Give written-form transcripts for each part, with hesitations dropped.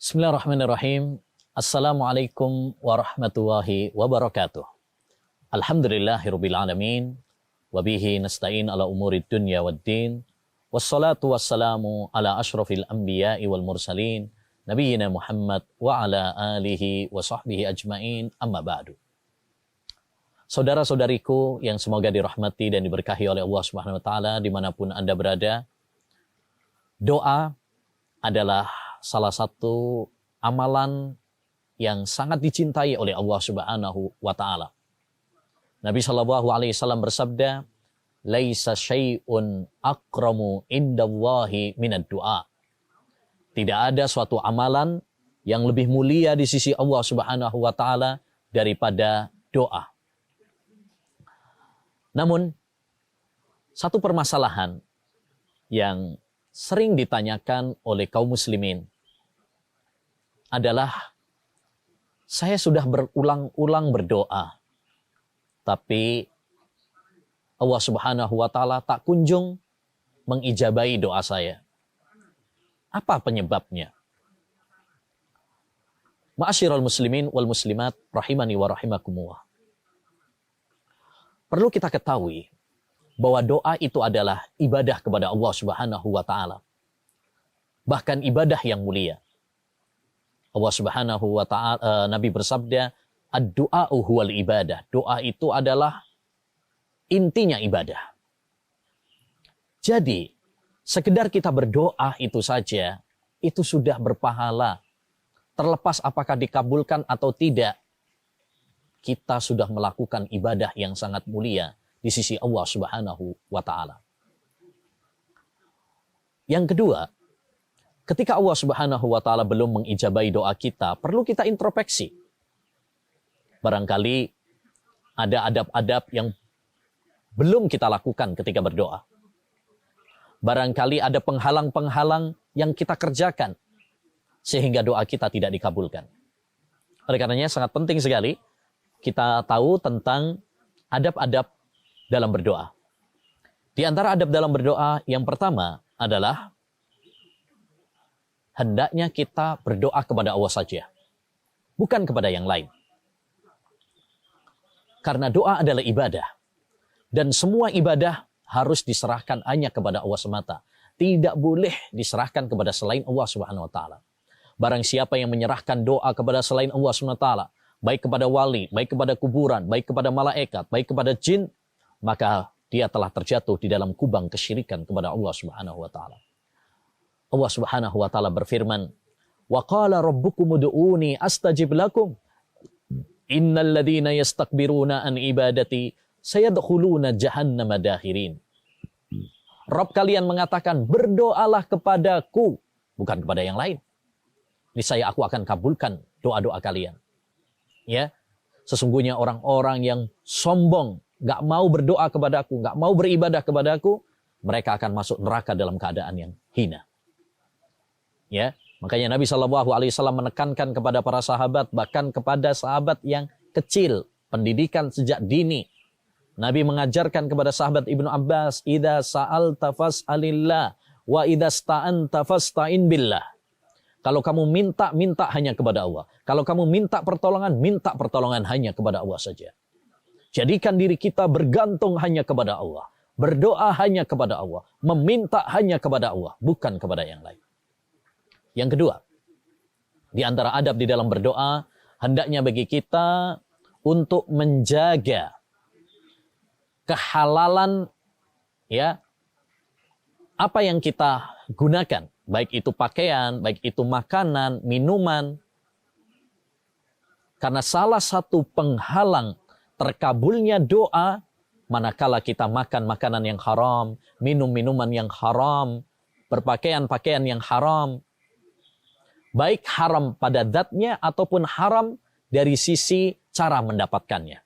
Bismillahirrahmanirrahim. Assalamualaikum warahmatullahi wabarakatuh. Alhamdulillahirabbil alamin wa bihi nasta'in ala umurid dunya waddin. Wassalatu wassalamu ala asyrafil anbiya'i wal mursalin nabiyyina Muhammad wa ala alihi wa sahbihi ajmain. Amma ba'du. Saudara-saudariku yang semoga dirahmati dan diberkahi oleh Allah Subhanahu wa taala dimanapun Anda berada, doa adalah salah satu amalan yang sangat dicintai oleh Allah Subhanahu wa taala. Nabi sallallahu alaihi wasallam bersabda, "Laisa syai'un akramu indallahi minad du'a." Tidak ada suatu amalan yang lebih mulia di sisi Allah Subhanahu wa taala daripada doa. Namun satu permasalahan yang sering ditanyakan oleh kaum muslimin adalah, saya sudah berulang-ulang berdoa, tapi Allah Subhanahu wa taala tak kunjung mengijabahi doa saya. Apa penyebabnya? Ma'asyiral muslimin wal muslimat rahimani wa rahimakumullah. Perlu kita ketahui bahwa doa itu adalah ibadah kepada Allah Subhanahu wa taala. Bahkan ibadah yang mulia. Allah Subhanahu wa taala, Nabi bersabda, "Ad-du'a'u huwal ibadah." Doa itu adalah intinya ibadah. Jadi, sekedar kita berdoa itu saja, itu sudah berpahala. Terlepas apakah dikabulkan atau tidak, kita sudah melakukan ibadah yang sangat mulia di sisi Allah Subhanahu wa taala. Yang kedua, ketika Allah Subhanahu wa taala belum mengijabahi doa kita, perlu kita introspeksi. Barangkali ada adab-adab yang belum kita lakukan ketika berdoa. Barangkali ada penghalang-penghalang yang kita kerjakan sehingga doa kita tidak dikabulkan. Oleh karenanya sangat penting sekali kita tahu tentang adab-adab dalam berdoa. Di antara adab dalam berdoa yang pertama adalah hendaknya kita berdoa kepada Allah saja, bukan kepada yang lain. Karena doa adalah ibadah. Dan semua ibadah harus diserahkan hanya kepada Allah semata. Tidak boleh diserahkan kepada selain Allah Subhanahu wa taala. Barang siapa yang menyerahkan doa kepada selain Allah Subhanahu wa taala, baik kepada wali, baik kepada kuburan, baik kepada malaikat, baik kepada jin, maka dia telah terjatuh di dalam kubang kesyirikan kepada Allah Subhanahu wa taala. Allah Subhanahu wa taala berfirman, "Wa qala rabbukum ud'uni astajib lakum. Innal ladzina yastakbiruna an ibadati sayadkhuluna jahannama dakhirin." Rabb kalian mengatakan, "Berdoalah kepadaku," bukan kepada yang lain. Niscaya aku akan kabulkan doa-doa kalian. Ya. Sesungguhnya orang-orang yang sombong, enggak mau berdoa kepadaku, enggak mau beribadah kepadaku, mereka akan masuk neraka dalam keadaan yang hina. Ya, makanya Nabi Shallallahu Alaihi Wasallam menekankan kepada para sahabat, bahkan kepada sahabat yang kecil, pendidikan sejak dini. Nabi mengajarkan kepada sahabat Ibnu Abbas, "Idza sa'alta fas'alillah, wa idza sta'anta fasta'in billah." Kalau kamu minta, minta hanya kepada Allah. Kalau kamu minta pertolongan hanya kepada Allah saja. Jadikan diri kita bergantung hanya kepada Allah, berdoa hanya kepada Allah, meminta hanya kepada Allah, bukan kepada yang lain. Yang kedua, di antara adab di dalam berdoa, hendaknya bagi kita untuk menjaga kehalalan, ya, apa yang kita gunakan, baik itu pakaian, baik itu makanan, minuman. Karena salah satu penghalang terkabulnya doa, manakala kita makan makanan yang haram, minum minuman yang haram, berpakaian-pakaian yang haram, baik haram pada zatnya ataupun haram dari sisi cara mendapatkannya.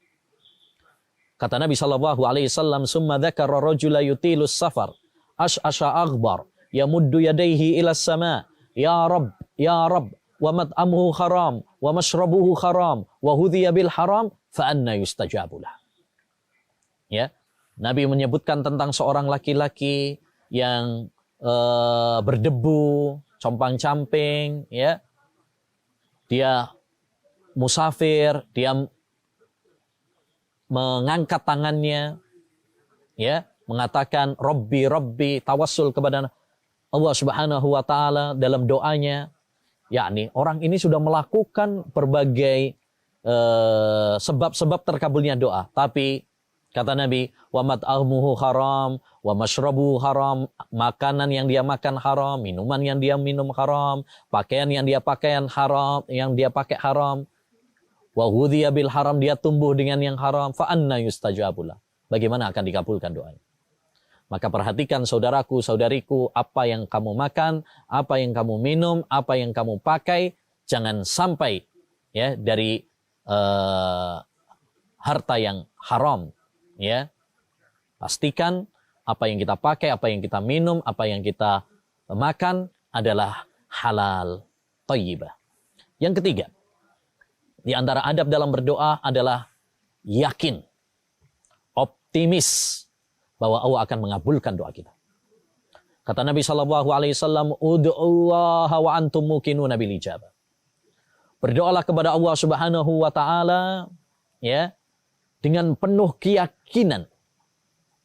Kata Nabi sallallahu alaihi wasallam, "Summa dzakara rajula yutilus safar, ash'asha aghbar, yamuddu yadayhi ila sama, ya Rabb, wa mat'amuhu haram, wa mashrabuhu haram, wa hudhiya bil haram, fa anna yustajabu lah." Ya, Nabi menyebutkan tentang seorang laki-laki yang berdebu, compang-camping, ya, dia musafir, dia mengangkat tangannya, ya, mengatakan Rabbi Rabbi, tawassul kepada Allah Subhanahu wa taala dalam doanya, yakni orang ini sudah melakukan berbagai sebab-sebab terkabulnya doa. Tapi kata Nabi, wa mat'amuhu haram, wa mashrabuhu haram, makanan yang dia makan haram, minuman yang dia minum haram, pakaian yang dia pakaian haram, wa ghudhiya bil haram, dia tumbuh dengan yang haram, fa anna yustajabulah. Bagaimana akan dikabulkan doanya? Maka perhatikan saudaraku, saudariku, apa yang kamu makan, apa yang kamu minum, apa yang kamu pakai, jangan sampai ya dari harta yang haram, ya. Pastikan apa yang kita pakai, apa yang kita minum, apa yang kita makan adalah halal, thayyibah. Yang ketiga, di antara adab dalam berdoa adalah yakin, optimis bahwa Allah akan mengabulkan doa kita. Kata Nabi SAW, ud'ullaha wa antum muqinuna bil ijabah. Berdoalah kepada Allah Subhanahu wa taala, ya, dengan penuh keyakinan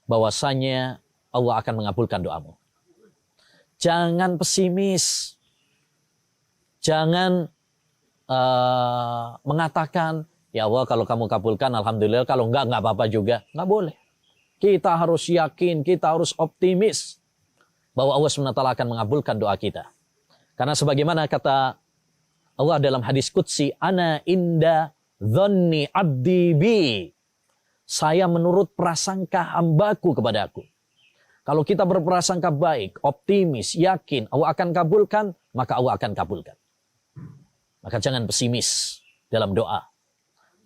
bahwasanya Allah akan mengabulkan doamu. Jangan pesimis. Jangan mengatakan, ya Allah kalau kamu kabulkan alhamdulillah, kalau enggak apa-apa juga. Enggak boleh. Kita harus yakin, kita harus optimis bahwa Allah SWT akan mengabulkan doa kita. Karena sebagaimana kata Allah dalam hadis qudsi, ana inda dhanni abdi bi. Saya menurut prasangka hambaku kepadaku. Kalau kita berprasangka baik, optimis, yakin Allah akan kabulkan, maka Allah akan kabulkan. Maka jangan pesimis dalam doa.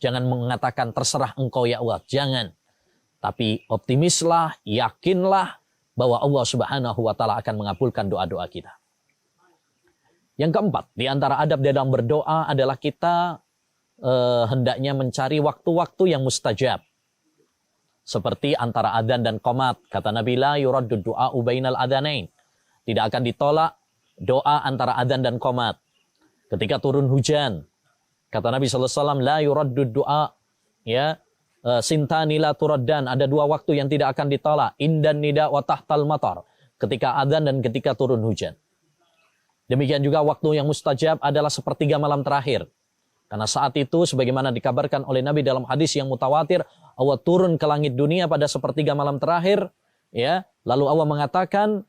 Jangan mengatakan terserah engkau ya Allah, jangan. Tapi optimislah, yakinlah bahwa Allah Subhanahu wa taala akan mengabulkan doa-doa kita. Yang keempat, di antara adab dalam berdoa adalah kita hendaknya mencari waktu-waktu yang mustajab. Seperti antara adzan dan qomat. Kata Nabi, la yuraddu du'a'u bainal adzanain. Tidak akan ditolak doa antara adzan dan qomat. Ketika turun hujan, kata Nabi SAW, la yuraddu du'a, ya, sintani la turaddan. Ada dua waktu yang tidak akan ditolak. Indan nida wa tahtal matar. Ketika adzan dan ketika turun hujan. Demikian juga waktu yang mustajab adalah sepertiga malam terakhir. Karena saat itu sebagaimana dikabarkan oleh Nabi dalam hadis yang mutawatir, Allah turun ke langit dunia pada sepertiga malam terakhir, ya. Lalu Allah mengatakan,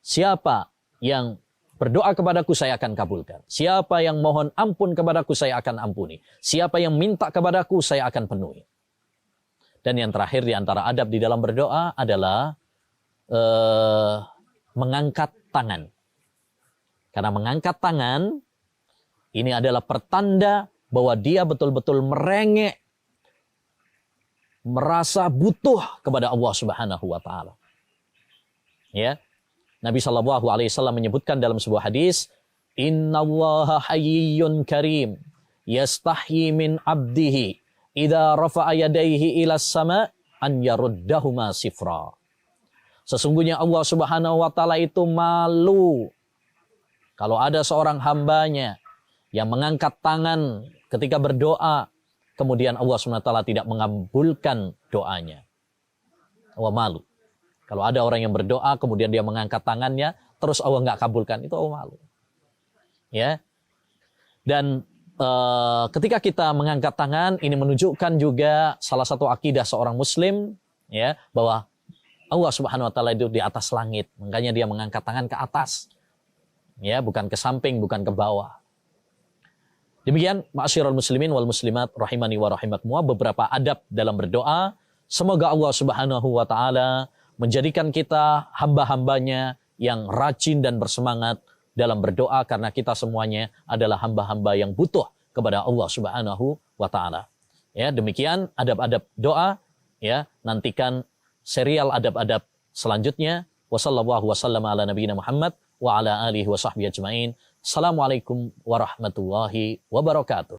siapa yang berdoa kepadaku saya akan kabulkan. Siapa yang mohon ampun kepadaku saya akan ampuni. Siapa yang minta kepadaku saya akan penuhi. Dan yang terakhir di antara adab di dalam berdoa adalah mengangkat tangan. Karena mengangkat tangan ini adalah pertanda bahwa dia betul-betul merengek, merasa butuh kepada Allah Subhanahu wa taala. Ya. Nabi SAW menyebutkan dalam sebuah hadis, innallaha hayyun karim yastahyi min abdihi idza rafa'a yadayhi ila sama an yaruddahuma sifra. Sesungguhnya Allah Subhanahu wa taala itu malu kalau ada seorang hambanya yang mengangkat tangan ketika berdoa, kemudian Allah SWT tidak mengabulkan doanya. Allah malu. Kalau ada orang yang berdoa, kemudian dia mengangkat tangannya, terus Allah nggak kabulkan, itu Allah malu. Ya. Dan ketika kita mengangkat tangan, ini menunjukkan juga salah satu akidah seorang Muslim, ya, bahwa Allah Subhanahu Wa Taala itu di atas langit, makanya dia mengangkat tangan ke atas. Ya, bukan ke samping, bukan ke bawah. Demikian, ma'asyiral muslimin wal muslimat rahimani wa rahimakumullah, beberapa adab dalam berdoa. Semoga Allah Subhanahu wa taala menjadikan kita hamba-hambanya yang rajin dan bersemangat dalam berdoa, karena kita semuanya adalah hamba-hamba yang butuh kepada Allah Subhanahu wa taala. Ya, demikian adab-adab doa, ya. Nantikan serial adab-adab selanjutnya. Wassallallahu wasallam ala nabiyina Muhammad wa ala alihi wa sahbihi ajmain. Assalamualaikum warahmatullahi wabarakatuh.